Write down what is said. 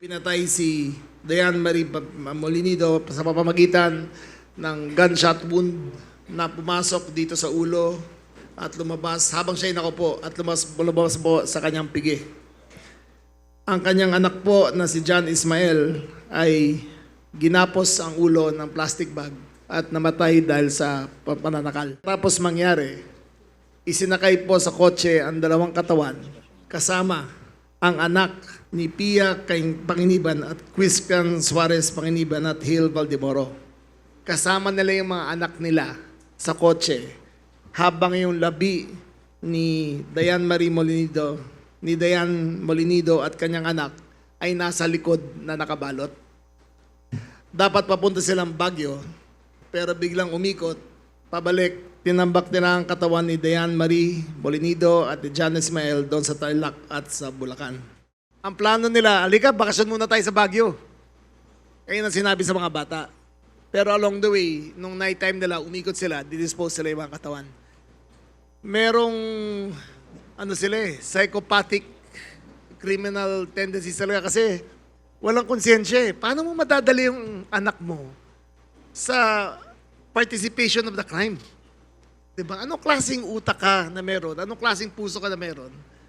Pinatay si Diane Marie Molinido sa pamamagitan ng gunshot wound na pumasok dito sa ulo at lumabas habang siya ay nakaupo at lumabas po sa kanyang pigi. Ang kanyang anak po na si John Ismael ay ginapos ang ulo ng plastic bag at namatay dahil sa pananakal. Tapos mangyari, isinakay po sa kotse ang dalawang katawan kasama ang anak ni Pia Panginiban at Christian Suarez Panginiban at Hill Valdemoro. Kasama nila yung mga anak nila sa kotse habang yung labi ni Diane Marie Molinido at kanyang anak ay nasa likod na nakabalot. Dapat papunta silang Baguio pero biglang umikot, pabalik, tinambak nila ang katawan ni Diane Marie Molinido at ni John Ismael doon sa Tarlac at sa Bulacan. Ang plano nila, alika, bakasyon muna tayo sa Baguio. Kaya na sinabi sa mga bata. Pero along the way, nung night time nila, umikot sila, didispose sila yung mga katawan. Merong, psychopathic criminal tendencies talaga kasi walang konsensya eh. Paano mo madadali yung anak mo sa participation of the crime? Diba? Anong klaseng utak ka na meron? Anong klaseng puso ka na meron?